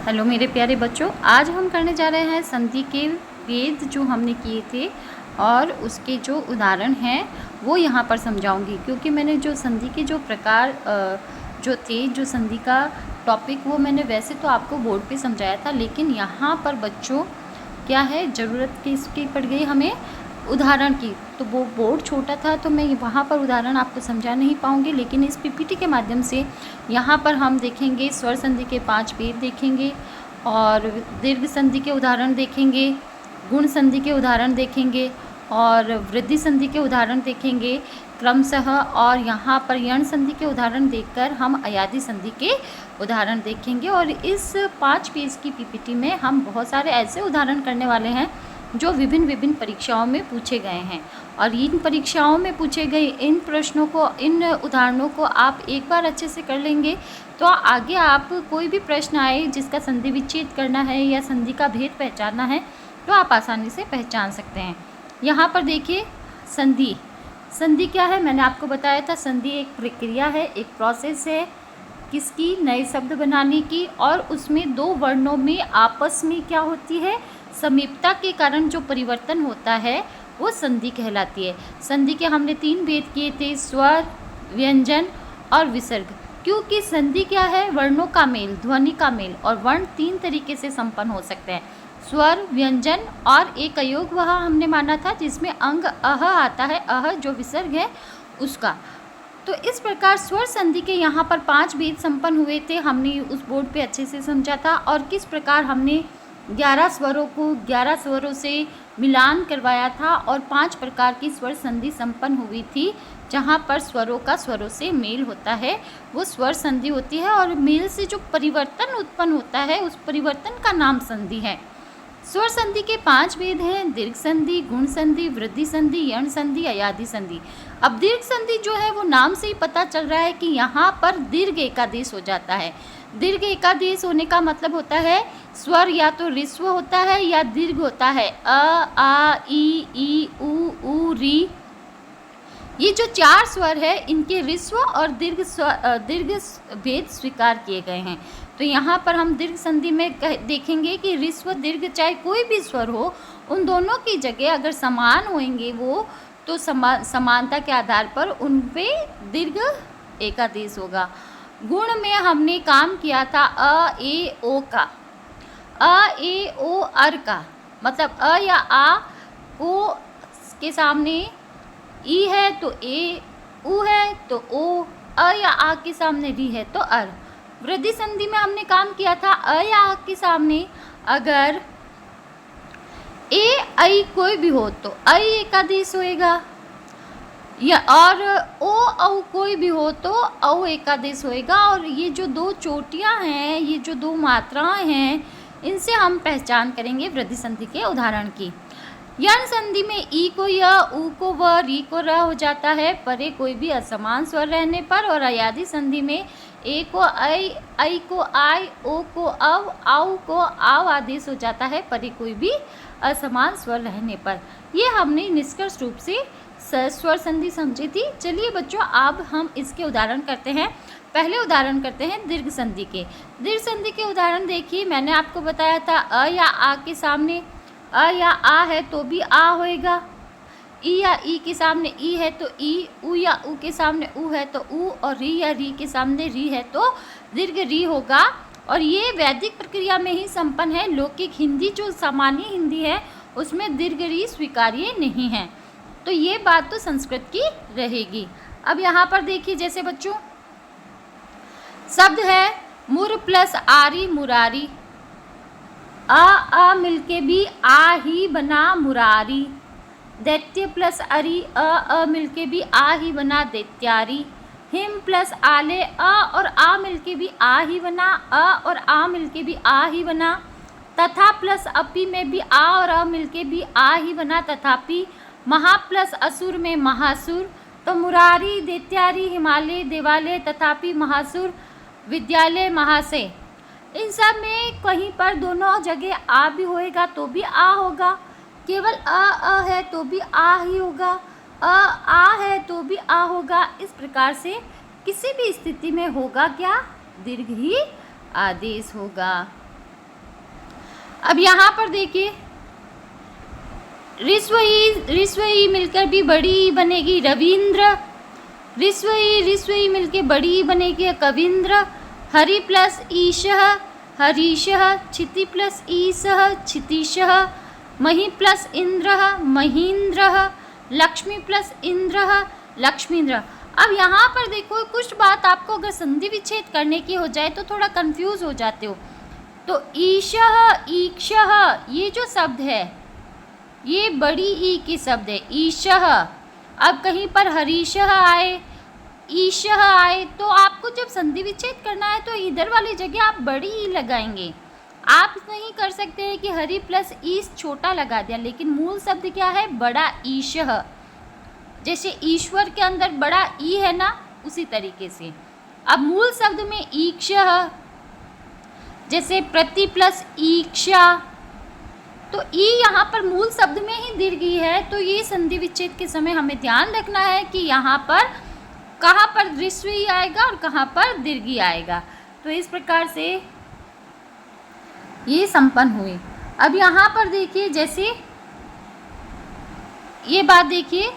Hello मेरे प्यारे बच्चों, आज हम करने जा रहे हैं संधि के वेद जो हमने किए थे और उसके जो उदाहरण हैं वो यहाँ पर समझाऊंगी। क्योंकि मैंने जो संधि के जो प्रकार जो थे, जो संधि का टॉपिक, वो मैंने वैसे तो आपको बोर्ड पे समझाया था, लेकिन यहाँ पर बच्चों क्या है, ज़रूरत किसकी पड़ गई हमें, उदाहरण की। तो वो बोर्ड छोटा था तो मैं वहाँ पर उदाहरण आपको समझा नहीं पाऊँगी, लेकिन इस पीपीटी के माध्यम से यहाँ पर हम देखेंगे स्वर संधि के 5 भेद देखेंगे और दीर्घ संधि के उदाहरण देखेंगे, गुण संधि के उदाहरण देखेंगे और वृद्धि संधि के उदाहरण देखेंगे क्रमशः। और यहाँ पर यण संधि के उदाहरण देखकर हम अयादि संधि के उदाहरण देखेंगे। और इस 5 पेज की पीपीटी में हम बहुत सारे ऐसे उदाहरण करने वाले हैं जो विभिन्न परीक्षाओं में पूछे गए हैं। और इन परीक्षाओं में पूछे गए इन प्रश्नों को, इन उदाहरणों को आप एक बार अच्छे से कर लेंगे तो आगे आप कोई भी प्रश्न आए जिसका संधि विच्छेद करना है या संधि का भेद पहचानना है तो आप आसानी से पहचान सकते हैं। यहाँ पर देखिए संधि। संधि क्या है, मैंने आपको बताया था, संधि एक प्रक्रिया है, एक प्रोसेस है किसकी, नए शब्द बनाने की। और उसमें दो वर्णों में आपस में क्या होती है, समीपता के कारण जो परिवर्तन होता है वो संधि कहलाती है। संधि के हमने 3 भेद किए थे, स्वर, व्यंजन और विसर्ग। क्योंकि संधि क्या है, वर्णों का मेल, ध्वनि का मेल। और वर्ण 3 तरीके से संपन्न हो सकते हैं, स्वर, व्यंजन और एक अयोग वह हमने माना था जिसमें अंग अह आता है, अह जो विसर्ग है उसका। तो इस प्रकार स्वर संधि के यहाँ पर 5 भेद संपन्न हुए थे, हमने उस बोर्ड पे अच्छे से समझा था। और किस प्रकार हमने 11 स्वरों को 11 स्वरों से मिलान करवाया था और 5 प्रकार की स्वर संधि संपन्न हुई थी। जहाँ पर स्वरों का स्वरों से मेल होता है वो स्वर संधि होती है, और मेल से जो परिवर्तन उत्पन्न होता है उस परिवर्तन का नाम संधि है। स्वर संधि के 5 भेद हैं, दीर्घ संधि, गुण संधि, वृद्धि संधि, यण संधि, अयादि संधि। अब दीर्घ संधि जो है वो नाम से ही पता चल रहा है कि यहाँ पर दीर्घ एकादेश हो जाता है। दीर्घ एकादेश होने का मतलब होता है स्वर या तो ह्रस्व होता है या दीर्घ होता है। अ, आ, ई, उ, री, ये जो 4 स्वर है इनके ह्रस्व और दीर्घ भेद स्वीकार किए गए हैं। तो यहाँ पर हम दीर्घ संधि में देखेंगे कि ह्रस्व दीर्घ चाहे कोई भी स्वर हो, उन दोनों की जगह अगर समान होंगे वो तो समानता के आधार पर उन पे दीर्घ एकादेश होगा। गुण में हमने काम किया था अ, ए, ओ का, अ, ए, ओ, अर का, मतलब अ या आ को के सामने ई है तो ए, उ है तो ओ, अ या आ के सामने री है तो अर। वृद्धि संधि में हमने काम किया था अ या आ के सामने अगर ए, आई कोई भी हो तो आई एकादेश होएगा, या और ओ, औ कोई भी हो तो औ एकादेश होएगा। और ये जो 2 चोटियां हैं, ये जो 2 मात्राएं हैं, इनसे हम पहचान करेंगे वृद्धि संधि के उदाहरण की। यण संधि में ई को य, उ को व, री को र हो जाता है परे कोई भी असमान स्वर रहने पर। और अयादि संधि में ए को ऐ को आय, ओ को अव, आउ को आव आदेश हो जाता है परे कोई भी असमान स्वर रहने पर। ये हमने निष्कर्ष रूप से स्वर संधि समझी थी। चलिए बच्चों, अब हम इसके उदाहरण करते हैं। पहले उदाहरण करते हैं दीर्घ संधि के। दीर्घ संधि के उदाहरण देखिए, मैंने आपको बताया था अ या आ के सामने अ या आ है तो भी आ होएगा, ई या ई के सामने ई है तो ई, उ या उ के सामने उ है तो उ, और री या री के सामने री है तो दीर्घ री होगा। और ये वैदिक प्रक्रिया में ही संपन्न है। लौकिक हिंदी जो सामान्य हिंदी है उसमें दीर्घ री स्वीकार्य नहीं है। तो ये बात तो संस्कृत की रहेगी। अब यहाँ पर देखिए, जैसे बच्चों शब्द है मुर प्लस आरी मुरारी, अ मिलके भी आ ही बना मुरारी। दैत्य प्लस अरी, अ मिलके भी आ ही बना दैत्यारी। हिम प्लस आले, अ और आ मिलके भी आ ही बना, अ और आ मिलके भी आ ही बना। तथा प्लस अपी में भी आ और अ मिलके भी आ ही बना तथापि। महा प्लस असुर में महासुर। तो मुरारी, दैत्यारी, हिमालय, देवालय, तथापि, महासुर, विद्यालय, महाशय। इन सब में कहीं पर दोनों जगह आ भी होएगा तो भी आ होगा, केवल अ है तो भी आ ही होगा, आ है तो भी आ होगा। इस प्रकार से किसी भी स्थिति में होगा क्या, दीर्घ ही आदेश होगा। अब यहाँ पर देखिए, रिस्व ई मिलकर भी बड़ी बनेगी रविंद्र, रिस्व ई मिलकर बड़ी बनेगी कविंद्र, हरि प्लस ईशः हरीशः, क्षिति प्लस ईशः क्षितिशः, मही प्लस इंद्रः महींद्रः, लक्ष्मी प्लस इंद्रः लक्ष्मींद्र। अब यहाँ पर देखो, कुछ बात आपको अगर संधि विच्छेद करने की हो जाए तो थोड़ा कंफ्यूज हो जाते हो। तो ईशः ईक्षः ये जो शब्द है ये बड़ी ई की शब्द है ईशः। अब कहीं पर हरीशः आए, ईशः आए, तो आपको जब संधि विच्छेद करना है तो इधर वाली जगह आप बड़ी ई लगाएंगे। आप नहीं कर सकते हैं कि हरि प्लस ईश छोटा लगा दिया, लेकिन मूल शब्द क्या है, बड़ा ईशः। जैसे ईश्वर के अंदर बड़ा ई है ना, उसी तरीके से। अब मूल शब्द में ईक्षः, जैसे प्रति प्लस ईक्षा, तो ई यहाँ पर मूल शब्द में ही दीर्घ ई है। तो ये संधि विच्छेद के समय हमें ध्यान रखना है कि यहाँ पर कहाँ पर ऋस्व ई आएगा और कहाँ पर दीर्घ ई आएगा। तो इस प्रकार से ये संपन्न हुई। अब यहाँ पर देखिए, जैसे ये बात देखिए,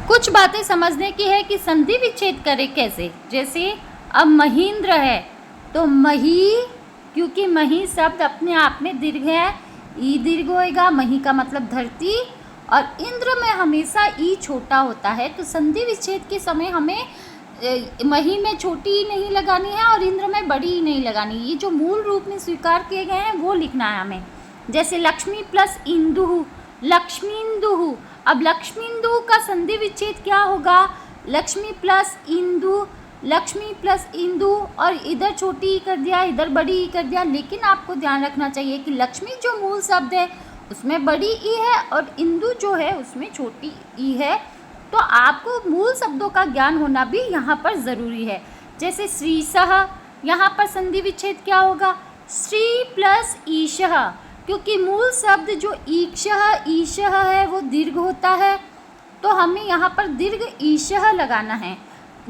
कुछ बातें समझने की है कि संधि विच्छेद करें कैसे। जैसे अब महींद्र है तो मही, क्योंकि मही शब्द अपने आप में दीर्घ है, ई दीर्घ होएगा, मही का मतलब धरती, और इंद्र में हमेशा ई छोटा होता है। तो संधि विच्छेद के समय हमें मही में छोटी ई नहीं लगानी है और इंद्र में बड़ी ई नहीं लगानी। ये जो मूल रूप में स्वीकार किए गए हैं वो लिखना है हमें। जैसे लक्ष्मी प्लस इंदु, लक्ष्मींदु। अब लक्ष्मींदु का संधि विच्छेद क्या होगा, लक्ष्मी प्लस इंदु, लक्ष्मी प्लस इंदु, और इधर छोटी ई कर दिया, इधर बड़ी ई कर दिया। लेकिन आपको ध्यान रखना चाहिए कि लक्ष्मी जो मूल शब्द है उसमें बड़ी ई है और इंदु जो है उसमें छोटी ई है। तो आपको मूल शब्दों का ज्ञान होना भी यहाँ पर ज़रूरी है। जैसे श्रीशः, यहाँ पर संधि विच्छेद क्या होगा, श्री प्लस ईशः, क्योंकि मूल शब्द जो ईक्षः ईशः है वो दीर्घ होता है, तो हमें यहाँ पर दीर्घ ईशः लगाना है।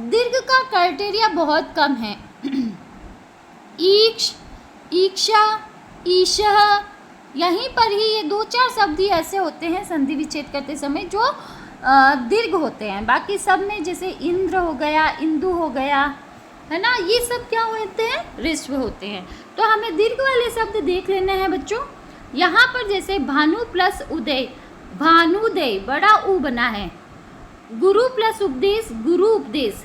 दीर्घ का क्राइटेरिया बहुत कम है। ईक्ष, ईक्षा, ईशः, यहीं पर ही ये 2-4 शब्द ही ऐसे होते हैं संधि विच्छेद करते समय जो दीर्घ होते हैं। बाकी सब में जैसे इंद्र हो गया, इंदु हो गया, है ना, ये सब क्या होते हैं, ऋस्व होते हैं। तो हमें दीर्घ वाले शब्द देख लेने हैं बच्चों। यहाँ पर जैसे भानु प्लस उदय, भानुदय, बड़ा ऊ बना है। गुरु प्लस उपदेश, गुरु उपदेश।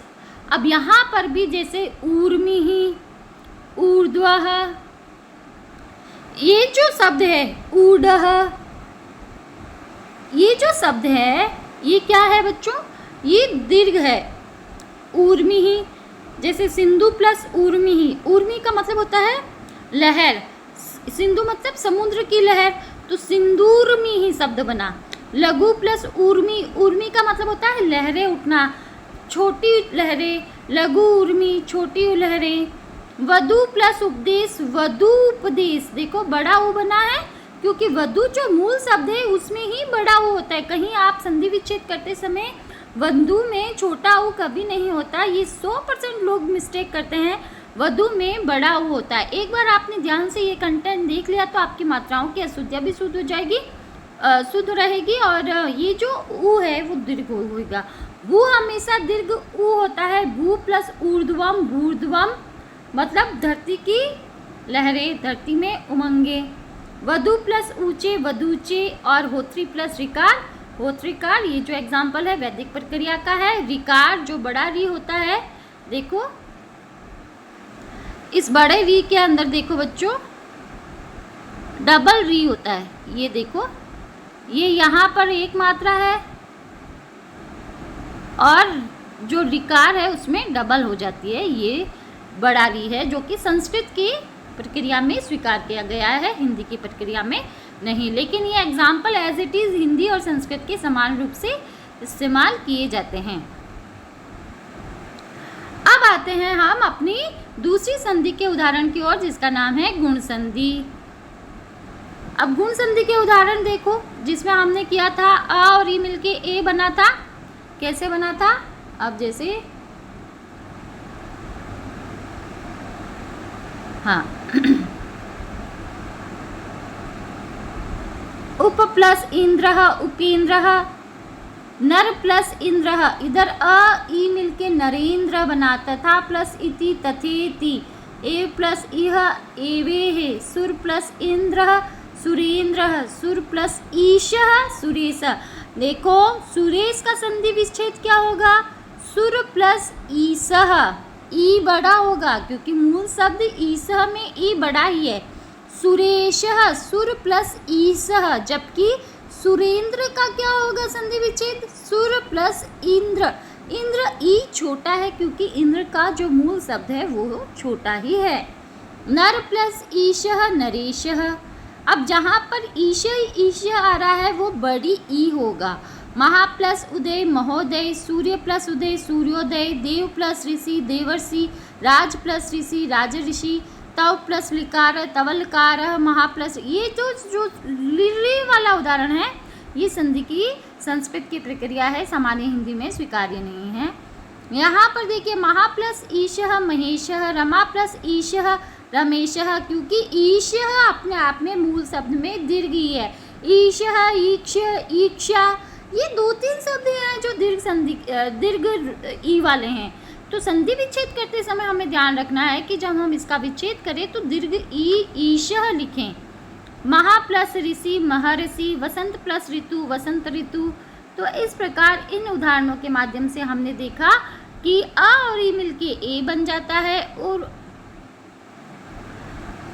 अब यहाँ पर भी जैसे ऊर्मिः, ऊर्ध्वः, ये जो शब्द है ऊढ़ः, ये जो शब्द है ये क्या है बच्चों, ये दीर्घ है। ऊर्मिः, जैसे सिंधु प्लस ऊर्मिः, ऊर्मी का मतलब होता है लहर, सिंधु मतलब समुद्र की लहर, तो सिंदूरमिः शब्द बना। लघु प्लस ऊर्मी, ऊर्मी का मतलब होता है लहरें उठना, छोटी लहरें, लघु ऊर्मी, छोटी लहरें। वधु प्लस उपदेश, वधूपदेश, देखो बड़ा ऊ बना है क्योंकि वधु जो मूल शब्द है उसमें ही बड़ा ऊ होता है। कहीं आप संधि विच्छेद करते समय वधु में छोटा ऊ कभी नहीं होता, ये 100% लोग मिस्टेक करते हैं। वधु में बड़ा ऊ होता है। एक बार आपने ध्यान से ये कंटेंट देख लिया तो आपकी मात्राओं की अशुद्धियाँ भी शुद्ध हो जाएगी, शुद्ध रहेगी, और ये जो ऊ है वो दीर्घ होगा। वो हमेशा दीर्घ ऊ होता है। भू प्लस ऊर्ध्वम, भूर्ध्वम मतलब धरती की लहरें, धरती में उमंगे। वधु प्लस ऊंचे, वधूचे, और होत्री प्लस रिकार, होत्रिकार। ये जो एग्जाम्पल है वैदिक प्रक्रिया का है। रिकार जो बड़ा री होता है, देखो इस बड़े री के अंदर देखो बच्चों डबल री होता है। ये देखो, ये यहाँ पर एक मात्रा है और जो रिकार है उसमें डबल हो जाती है। ये बड़ा री है जो कि संस्कृत की प्रक्रिया में स्वीकार किया गया है, हिंदी की प्रक्रिया में नहीं। लेकिन ये example as it is Hindi और संस्कृत के समान रूप से इस्तेमाल किए जाते हैं। अब आते हैं हम अपनी दूसरी संधि के उदाहरण की ओर, जिसका नाम है गुण संधि। अब गुण संधि के उदाहरण देखो, जिसमें हमने किया था अ और ई मिलके ए बना था। कैसे बना था, अब जैसे हाँ उप प्लस इंद्रः उपेंद्रः, नर प्लस इंद्रः, इधर अ ई मिलके नरेंद्र बना, तथा प्लस इति तथेति, ए प्लस इह एवेः, सुर प्लस इंद्रः सुरेंद्रः, सुर प्लस ईशः सुरेशः। देखो सुरेश का संधि विच्छेद क्या होगा, सुर प्लस ईशः, ई बड़ा होगा क्योंकि मूल शब्द ईशः में ई बड़ा ही है। सुरेशः सुर प्लस ईशः, जबकि सुरेंद्र का क्या होगा संधि विच्छेद, सुर प्लस इंद्र, इंद्र ई छोटा है क्योंकि इंद्र का जो मूल शब्द है वो छोटा ही है। नर प्लस ईशः नरेशः, अब जहाँ पर ईशः आ रहा है वो बड़ी ई होगा। महा प्लस उदय महोदय, सूर्य प्लस उदय सूर्योदय, देव प्लस ऋषि देवर्षि, राज प्लस ऋषि राज ऋषि, तव प्लस लिकार तवलकार, महा प्लस, ये जो लिरे वाला उदाहरण है ये संधि की संस्कृत की प्रक्रिया है, सामान्य हिंदी में स्वीकार्य नहीं है। यहाँ पर देखिए महा प्लस ईशः महेशः, रमा प्लस ईशः रमेशः, क्योंकि ईशः अपने आप में मूल शब्द में दीर्घ ही है। ईशः ईक्ष ईक्षा, ये 2-3 शब्द हैं जो दीर्घ ई वाले हैं। तो संधि विच्छेद करते समय हमें ध्यान रखना है कि जब हम इसका विच्छेद करें तो दीर्घ ई ईशः लिखें। महा प्लस ऋषि महर्षि, वसंत प्लस ऋतु वसंत ऋतु। तो इस प्रकार इन उदाहरणों के माध्यम से हमने देखा कि अ और ई मिलके ए बन जाता है, और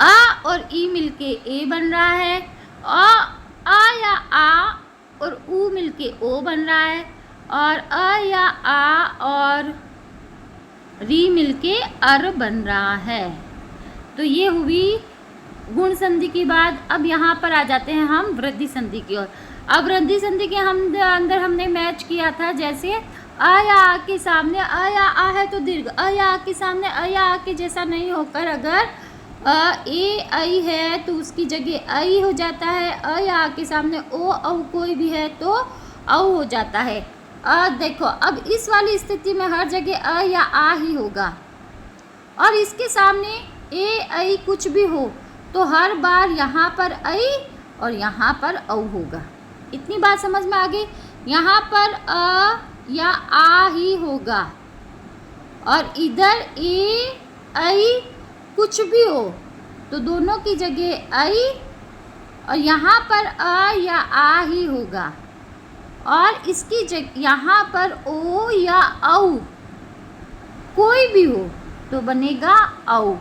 अ और ई मिलके ए बन रहा है, अ या आ और ऊ मिलके ओ बन रहा है, और अ या आ और री मिलके अर बन रहा है। तो ये हुई गुण संधि की बात। अब यहाँ पर आ जाते हैं हम वृद्धि संधि की ओर। अब वृद्धि संधि के अंदर हमने मैच किया था, जैसे अ या आ के सामने अ या आ है तो दीर्घ, अ या आ के सामने अ या आ के जैसा नहीं होकर अगर ए आई है तो उसकी जगह आई हो जाता है, अ या आ के सामने ओ औ कोई भी है तो औ हो जाता है। देखो अब इस वाली स्थिति में हर जगह अ या आ ही होगा, और इसके सामने ए आई कुछ भी हो तो हर बार यहाँ पर आई और यहाँ पर औ होगा। इतनी बात समझ में आ गई। यहाँ पर अ या आ ही होगा, और इधर ए आई कुछ भी हो तो दोनों की जगह आई, और यहाँ पर अ या आ ही होगा, और इसकी जगह यहाँ पर ओ या औ कोई भी हो तो बनेगा औ।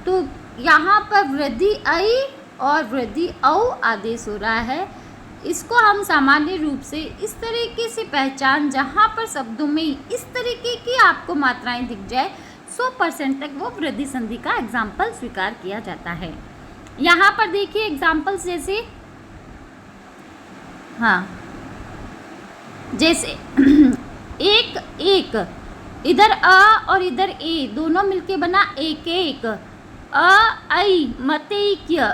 तो यहाँ पर वृद्धि आई और वृद्धि औ आदेश हो रहा है। इसको हम सामान्य रूप से इस तरीके से पहचान, जहाँ पर शब्दों में इस तरीके की आपको मात्राएं दिख जाए 100% तक वो वृद्धि संधि का एग्जाम्पल स्वीकार किया जाता है। यहाँ पर देखिए एग्जाम्पल्स जैसे, हाँ जैसे एक एक, इधर अ और इधर ए दोनों मिलके बना एक एक, अ ऐ मतैक्य,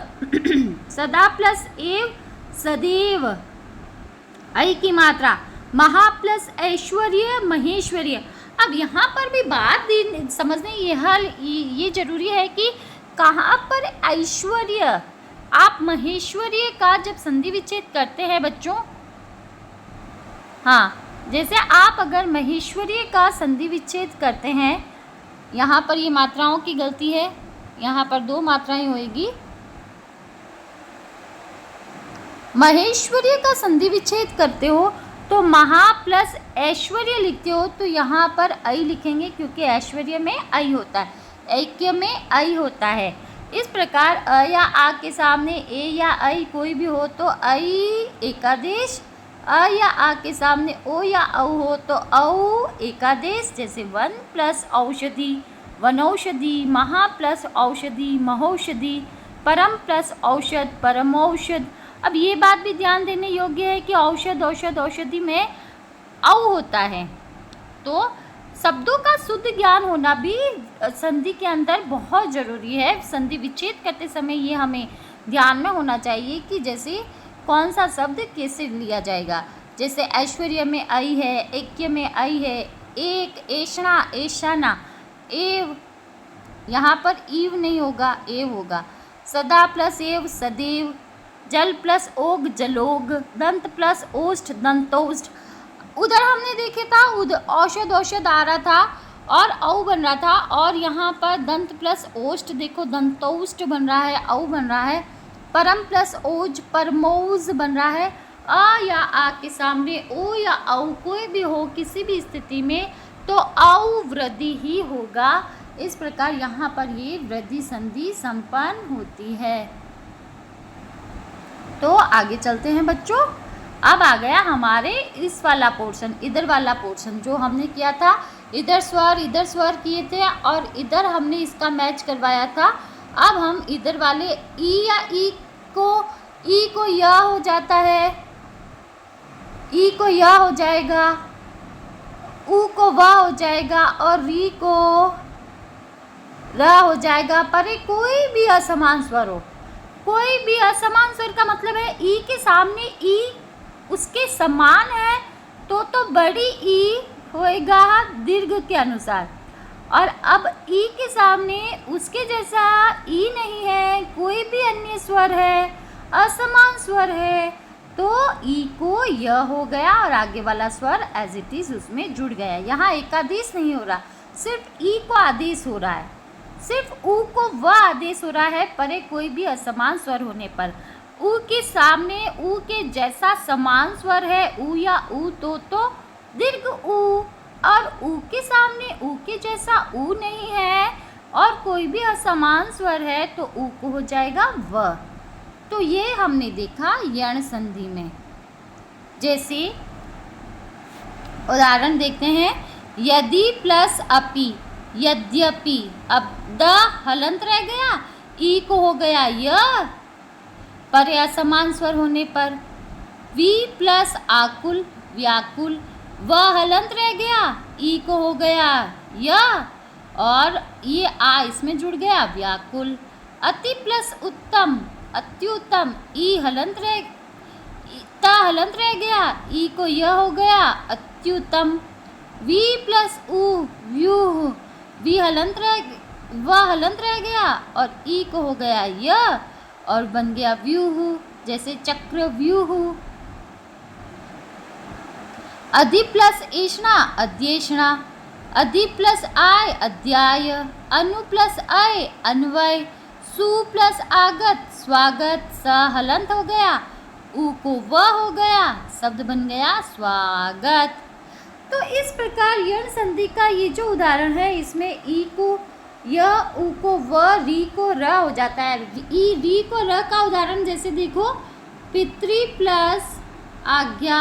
सदा प्लस एव सदैव, ऐ की मात्रा, महा प्लस ऐश्वर्य महेश्वर्य। अब यहाँ पर भी बात समझने ये जरूरी है कि कहाँ पर ऐश्वर्य, आप महेश्वर्य का जब संधि विच्छेद करते हैं बच्चों, हाँ जैसे आप अगर महेश्वर्य का संधि विच्छेद करते हैं, यहाँ पर ये मात्राओं की गलती है, यहाँ पर 2 मात्राएं होएगी। महेश्वर्य का संधि विच्छेद करते हो तो महा प्लस ऐश्वर्य लिखते हो तो यहाँ पर ऐ लिखेंगे क्योंकि ऐश्वर्य में ऐ होता है, ऐक्य में ऐ होता है। इस प्रकार अ या आ के सामने ए या ऐ कोई भी हो तो ऐ एकादेश, अ या आ के सामने ओ या औ हो तो औ एकादेश, जैसे वन प्लस औषधि वनौषधि, महा प्लस औषधि महौषधि, परम प्लस औषध परमौषध। अब ये बात भी ध्यान देने योग्य है कि औषध औषध औषधि में औ होता है, तो शब्दों का शुद्ध ज्ञान होना भी संधि के अंदर बहुत ज़रूरी है। संधि विच्छेद करते समय ये हमें ध्यान में होना चाहिए कि जैसे कौन सा शब्द कैसे लिया जाएगा। जैसे ऐश्वर्य में ऐ है, ऐक्य में ऐ है, एक ऐषणा ऐशाना, एव यहाँ पर ईव नहीं होगा, एव होगा। सदा प्लस एव सदैव, जल प्लस ओग जलोग, दंत प्लस ओष्ठ दंतोष्ठ। उधर हमने देखे था औषध औषध आ रहा था और औ बन रहा था, और यहाँ पर दंत प्लस ओष्ठ देखो दंतोष्ठ बन रहा है, औ बन रहा है। परम प्लस ओज परमोज बन रहा है। अ या आ के सामने ओ या औ कोई भी हो किसी भी स्थिति में तो औ वृद्धि ही होगा। इस प्रकार यहाँ पर ये वृद्धि संधि संपन्न होती है। तो आगे चलते हैं बच्चों। अब आ गया हमारे इस वाला पोर्शन, इधर वाला पोर्शन जो हमने किया था। इधर स्वर किए थे और इधर हमने इसका मैच करवाया था। अब हम इधर वाले ई या ई को या हो जाता है, ई को या हो जाएगा, ऊ को वा हो जाएगा और री को र हो जाएगा। पर कोई भी असमान स्वर हो, कोई भी असमान स्वर का मतलब है ई के सामने ई उसके समान है तो बड़ी ई होएगा दीर्घ के अनुसार, और अब ई के सामने उसके जैसा ई नहीं है, कोई भी अन्य स्वर है, असमान स्वर है, तो ई को य हो गया और आगे वाला स्वर एज इट इज उसमें जुड़ गया। यहाँ एकादेश नहीं हो रहा, सिर्फ ई को आदेश हो रहा है, सिर्फ ऊ को व आदेश हो रहा है। पर कोई भी असमान स्वर होने पर ऊ के सामने ऊ के जैसा समान स्वर है ऊ या ऊ तो दीर्घ ऊ, और ऊ के सामने ऊ के जैसा ऊ नहीं है और कोई भी असमान स्वर है तो ऊ को हो जाएगा व। तो ये हमने देखा यण संधि में। जैसे उदाहरण देखते हैं, यदि प्लस अपि यद्यपि, अब द हलंत रह गया, ई को हो गया य पर असमान स्वर होने पर। वी प्लस आकुल व्याकुल, व हलंत रह गया, ई को हो गया य और ये आ इसमें जुड़ गया व्याकुल। अति प्लस उत्तम अत्युत्तम, ई हलंत रह हलंत रह गया, ई को य हो गया अत्युत्तम। वी प्लस उ व्यूह, वी हलंत रह गया और ई को हो गया य और बन गया व्यूह, जैसे चक्र व्यूह। अधि प्लस एषणा अध्येषणा, अधि प्लस आय अध्याय, अनु प्लस अय अन्वय, सु प्लस आगत स्वागत, स हलंत हो गया, उ को व हो गया, शब्द बन गया स्वागत। तो इस प्रकार यण संधि का ये जो उदाहरण है इसमें ई को य, ऊ को व, री को र हो जाता है। ई री को र का उदाहरण जैसे देखो, पितृ प्लस आज्ञा,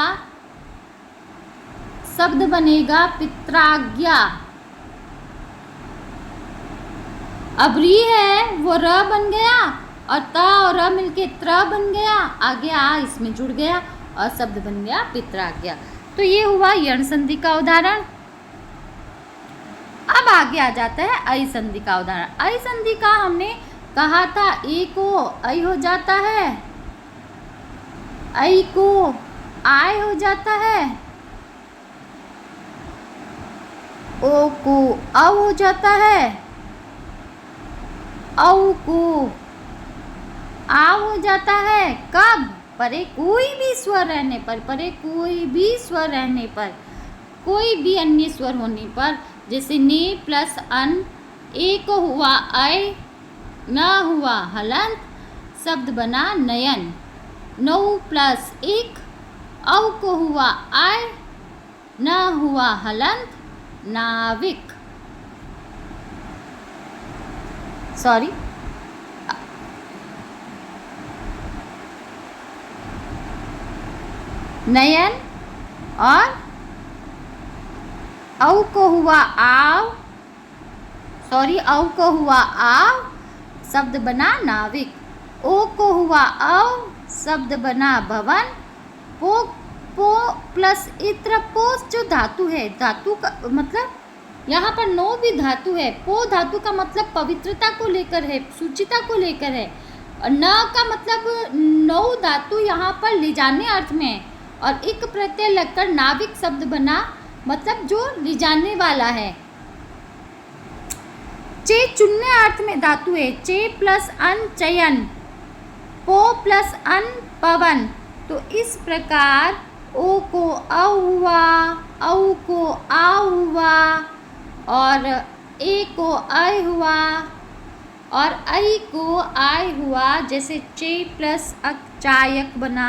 शब्द बनेगा पित्राज्ञा। अब री है वो र बन गया और त और र मिलके त्र बन गया, आगे आ इसमें जुड़ गया और शब्द बन गया पित्राज्ञा। तो ये हुआ यण संधि का उदाहरण। अब आगे आ जाता है ऐ संधि का उदाहरण। ऐ संधि का हमने कहा था ए को ऐ हो जाता है, ऐ को आय हो जाता है, ओ को औ हो जाता है, औ को आ हो जाता है। कब? परे कोई भी स्वर रहने पर, परे कोई भी स्वर रहने पर, कोई भी अन्य स्वर होने पर। जैसे ने प्लस अन, ए को हुआ अय, न हुआ हलंत, शब्द बना नयन। नौ प्लस एक, औ को हुआ आय, न हुआ हलंत, नाविक। सॉरी, नयन और औ को हुआ आव, सॉरी औ को हुआ आव, शब्द बना नाविक। ओ को हुआ औ, शब्द बना भवन। पो प्लस इत्र, पोस जो धातु है, धातु का मतलब यहाँ पर नो भी धातु है। पो धातु का मतलब पवित्रता को लेकर है, शुचिता को लेकर है। और न का मतलब नौ धातु यहाँ पर ले जाने अर्थ में है और इक प्रत्यय लगकर नाविक शब्द बना, मतलब जो ले जाने वाला है। चे चुनने अर्थ में धातु है, चे प्लस अन चयन, पो प्लस अन पवन। तो इस प्रकार ओ को अ हुआ, औ को आ हुआ और ए को अय हुआ और ऐ को आय हुआ, जैसे चे प्लस अक चायक बना।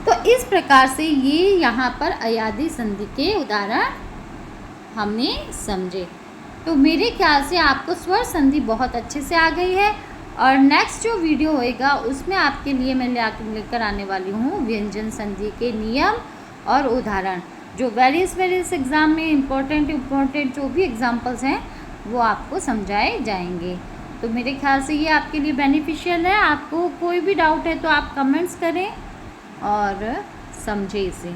तो इस प्रकार से ये यहाँ पर अयादी संधि के उदाहरण हमने समझे। तो मेरे ख्याल से आपको स्वर संधि बहुत अच्छे से आ गई है और नेक्स्ट जो वीडियो होएगा उसमें आपके लिए मैं लेकर आने वाली हूँ व्यंजन संधि के नियम और उदाहरण, जो वेरियस एग्ज़ाम में इम्पोर्टेंट जो भी एग्जाम्पल्स हैं वो आपको समझाए जाएंगे। तो मेरे ख्याल से ये आपके लिए बेनिफिशियल है। आपको कोई भी डाउट है तो आप कमेंट्स करें और समझें इसे।